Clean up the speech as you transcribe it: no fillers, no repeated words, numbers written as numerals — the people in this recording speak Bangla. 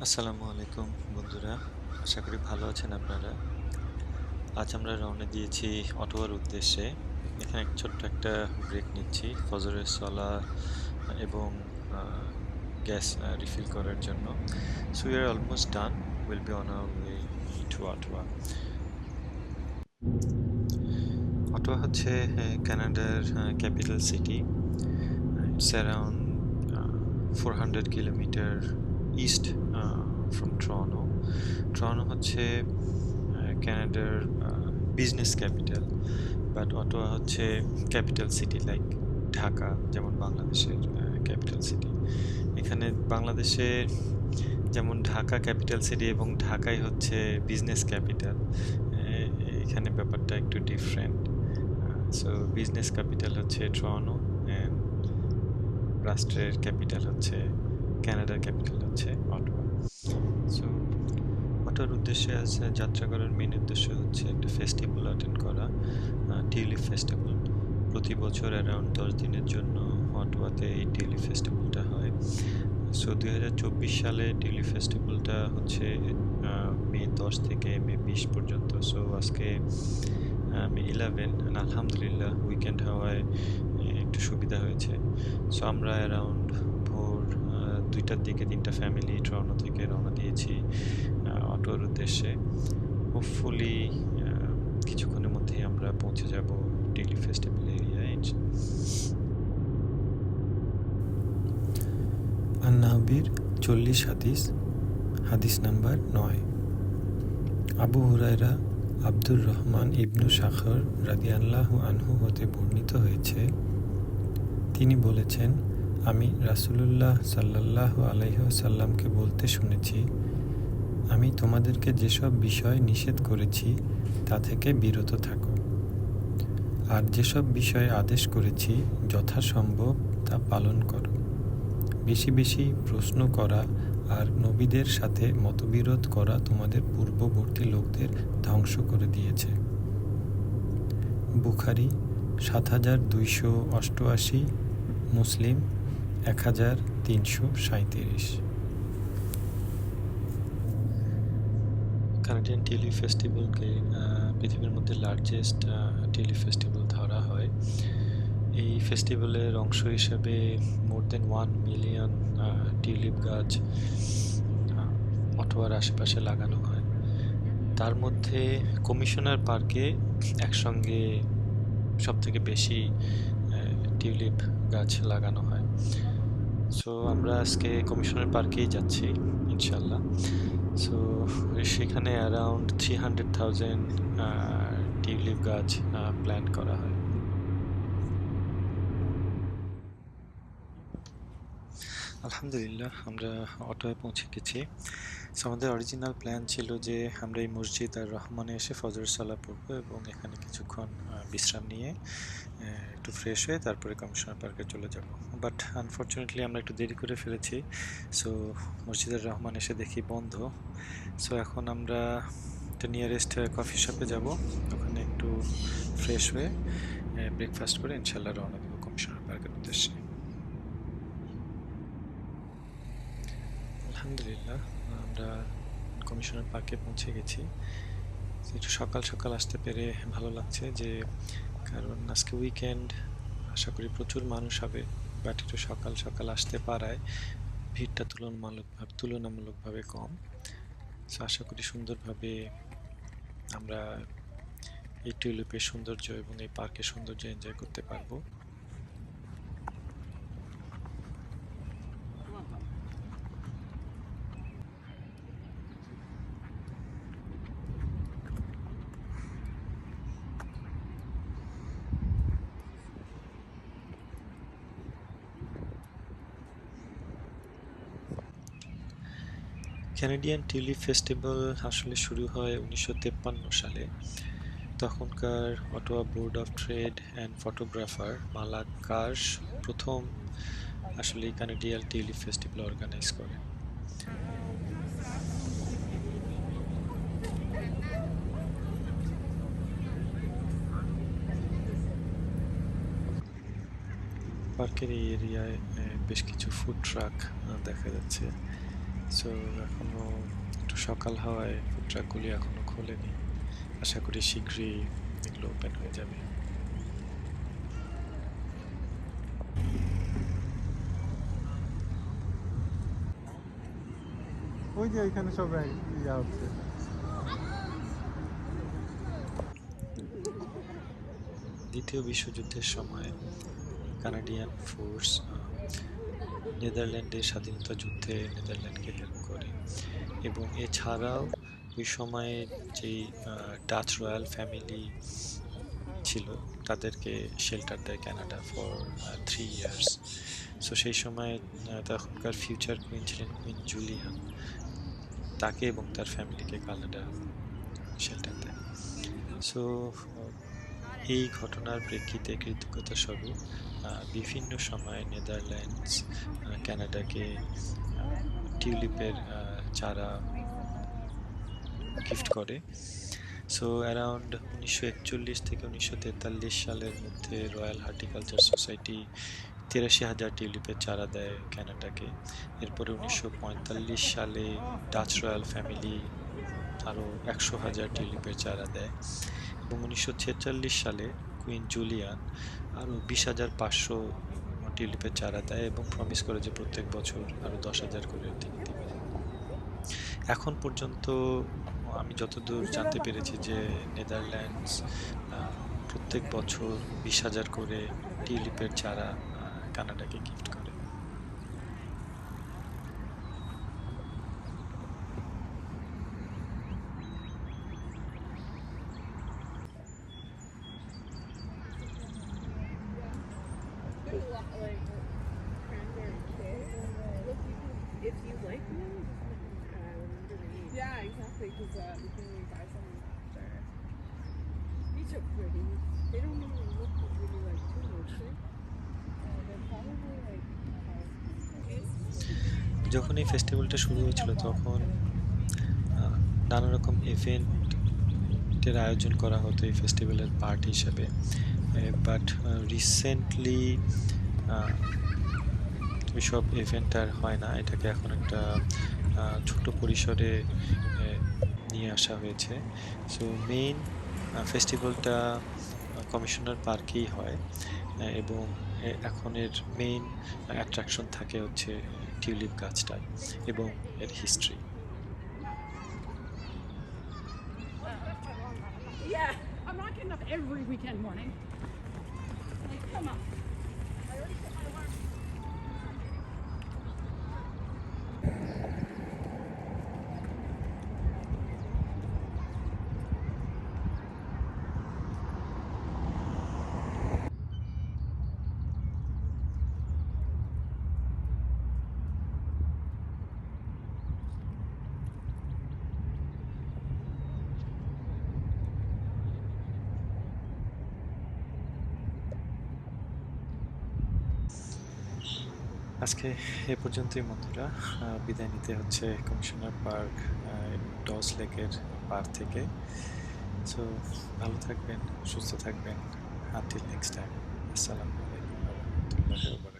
আসসালামু আলাইকুম বন্ধুরা, আশা করি ভালো আছেন আপনারা। আজ আমরা রওনা দিয়েছি অটোয়ার উদ্দেশ্যে। এখানে ছোট্ট একটা ব্রেক নিচ্ছি ফজরের সলা এবং গ্যাস রিফিল করার জন্য। So we are almost done, will be on our way to Ottawa. Ottawa হচ্ছে কানাডার capital city. It's around 400 kilometre east from Toronto. Toronto হচ্ছে কানাডার বিজনেস ক্যাপিটাল, বাট অটোয়া হচ্ছে ক্যাপিটাল সিটি লাইক ঢাকা, যেমন বাংলাদেশের ক্যাপিটাল সিটি। এখানে বাংলাদেশে যেমন ঢাকা ক্যাপিটাল সিটি এবং ঢাকাই হচ্ছে বিজনেস ক্যাপিটাল, এখানে ব্যাপারটা একটু ডিফারেন্ট। সো বিজনেস ক্যাপিটাল হচ্ছে টরন্টো অ্যান্ড রাষ্ট্রের ক্যাপিটাল হচ্ছে, কানাডার ক্যাপিটাল হচ্ছে অটোয়া। সো অটোর উদ্দেশ্যে আজ যাত্রা করার মেন উদ্দেশ্য হচ্ছে একটা ফেস্টিভ্যাল অ্যাটেন্ড করা, টিউলিপ ফেস্টিভ্যাল। প্রতি বছর অ্যারাউন্ড 10 দিনের জন্য অটোয়াতে এই টিউলিপ ফেস্টিভ্যালটা হয়। সো 2024 সালে টিউলিপ ফেস্টিভ্যালটা হচ্ছে মে 10 থেকে মে 20 পর্যন্ত। সো আজকে মে 11, আলহামদুলিল্লাহ উইকেন্ড হওয়ায় একটু সুবিধা হয়েছে। সো আমরা অ্যারাউন্ড ভোর 2টার দিকে 3টা ফ্যামিলি টরন্টো থেকে রওনা দিয়েছি অটোর উদ্দেশ্যে। হোপফুলি কিছুক্ষণের মধ্যেই আমরা পৌঁছে যাব টিউলিপ ফেস্টিভ্যাল এরিয়ায়। আন-নাহবির 40 হাদিস। হাদিস নাম্বার 9। আবু হুরায়রা আব্দুর রহমান ইবনু সাখর রাদিয়াল্লাহু আনহু হতে বর্ণিত হয়েছে, তিনি বলেছেন, আমি রাসূলুল্লাহ সাল্লাল্লাহু আলাইহি ওয়াসাল্লামকে বলতে শুনেছি, আমি তোমাদেরকে যেসব বিষয় নিষেধ করেছি তা থেকে বিরত থাকো, আর যেসব বিষয়ে আদেশ করেছি যথাসম্ভব তা পালন করো। বেশি বেশি প্রশ্ন করা আর নবীদের সাথে মতবিরোধ করা তোমাদের পূর্ববর্তী লোকদের ধ্বংস করে দিয়েছে। বুখারী ৭২৮৮, মুসলিম ১৩৩৩। কানাডিয়ান টিউলিপ ফেস্টিভ্যালকে পৃথিবীর মধ্যে লার্জেস্ট টিউলিপ ফেস্টিভ্যাল ধরা হয়। এই ফেস্টিভ্যালের অংশ হিসেবে মোর দেন 1 মিলিয়ন টিউলিপ গাছ অটোয়ার আশেপাশে লাগানো হয়। তার মধ্যে কমিশনার পার্কে একসঙ্গে সবথেকে বেশি টিউলিপ গাছ লাগানো হয়। সো আমরা আজকে কমিশনার পার্কেই যাচ্ছি ইনশাল্লাহ। সো সেখানে অ্যারাউন্ড 300,000 টিউলিপ গাছ প্ল্যান করা হয়। আলহামদুলিল্লাহ আমরা অটোয় পৌঁছে গেছি। সো আমাদের অরিজিনাল প্ল্যান ছিল যে আমরা এই মসজিদ আর রহমানে এসে ফজর সালাহ পড়বো এবং এখানে কিছুক্ষণ বিশ্রাম নিয়ে একটু ফ্রেশ হয়ে তারপরে কমিশনার পার্কে চলে যাব। বাট আনফর্চুনেটলি আমরা একটু দেরি করে ফেলেছি। সো মসজিদের রহমান এসে দেখি বন্ধ। সো এখন আমরা একটা নিয়ারেস্ট কফি শপে যাব, ওখানে একটু ফ্রেশ হয়ে ব্রেকফাস্ট করে ইনশাল্লাহ রওনা দেবো কমিশনার পার্কের উদ্দেশ্যে। আলহামদুলিল্লাহ আমরা কমিশনার পার্কে পৌঁছে গেছি। একটু সকাল সকাল আসতে পেরে ভালো লাগছে, যে কারণ আজকে উইকেন্ড, আশা করি প্রচুর মানুষ হবে, বাট একটু সকাল সকাল আসতে পারায় ভিড়টা তুলনামূলকভাবে কম। সো আশা করি সুন্দরভাবে আমরা এই টিউলিপের সৌন্দর্য এবং এই পার্কের সৌন্দর্য এনজয় করতে পারবো। ক্যানাডিয়ান টিউলিপ ফেস্টিভ্যাল আসলে শুরু হয় 1953 সালে। তখনকার Ottawa board of trade and photographer Malak Karsh প্রথম আসলে এই কানাডিয়ান টিউলিপ ফেস্টিভ্যাল অর্গানাইজ করে। পার্কের এই এরিয়ায় বেশ কিছু ফুড ট্রাক দেখা যাচ্ছে, সো এখনো একটু সকাল হওয়ায় ফুড ট্রাকগুলি এখনো খোলেনি। আশা করি শীঘ্রই এগুলো ওপেন হয়ে যাবে। ওই যে ওইখানে সব ইয়া হচ্ছে। দ্বিতীয় বিশ্বযুদ্ধের সময় কানাডিয়ান ফোর্স নেদারল্যান্ডের স্বাধীনতা যুদ্ধে নেদারল্যান্ডকে হেল্প করে, এবং এছাড়াও ওই সময়ে যেই ডাচ রয়্যাল ফ্যামিলি ছিল তাদেরকে শেল্টার দেয় কানাডা ফর 3 ইয়ার্স। সো সেই সময় তখনকার ফিউচার কুইন ছিলেন কুইন জুলিয়ান, তাকে এবং তার ফ্যামিলিকে কানাডা শেল্টার দেয়। সো এই ঘটনার প্রেক্ষিতে কৃতজ্ঞতা স্বরূপ বিভিন্ন সময় নেদারল্যান্ডস কানাডাকে টিউলিপের চারা গিফট করে। সো অ্যারাউন্ড 1941 থেকে 1943 সালের মধ্যে রয়্যাল হর্টিকালচার সোসাইটি 83,000 টিউলিপের চারা দেয় কানাডাকে। এরপরে 1945 সালে ডাচ রয়্যাল ফ্যামিলি আরও 100,000 টিউলিপের চারা দেয়, এবং 1946 সালে কুইন জুলিয়ান আরও 20,500 টিউলিপের চারা দেয় এবং প্রমিস করে যে প্রত্যেক বছর আরও 10,000 করে তিনি দেবেন। এখন পর্যন্ত আমি যতদূর জানতে পেরেছি যে নেদারল্যান্ডস প্রত্যেক বছর 20,000 করে টিউলিপের চারা কানাডাকে গিফট করে। If you like them, yeah, exactly. Because we can buy some after. These are pretty. They don't even look really like tulips. They're probably like. যখন এই ফেস্টিভ্যালটা শুরু হয়েছিল তখন নানা রকম ইভেন্টের আয়োজন করা হতো এই ফেস্টিভ্যালের পার্ট হিসেবে, বাট রিসেন্টলি ওইসব ইভেন্ট আর হয় না। এটাকে এখন একটা ছোট পরিসরে নিয়ে আসা হয়েছে। সো মেইন ফেস্টিভ্যালটা কমিশনার পার্কেই হয়, এবং এখন এর মেইন অ্যাট্রাকশন থাকে হচ্ছে টিউলিপ গাছটাই এবং এর history. Yeah, I'm not getting up every weekend morning. Like, come on. I already set my alarm. আজকে এ পর্যন্তই বন্ধুরা, বিদায় নিতে হচ্ছে কমিশনার পার্ক ডস লেকের পার থেকে। সো ভালো থাকবেন, সুস্থ থাকবেন। আনটিল নেক্সট টাইম, আসসালামু আলাইকুম ওয়া রাহমাতুল্লাহি ওয়া বারাকাতুহু।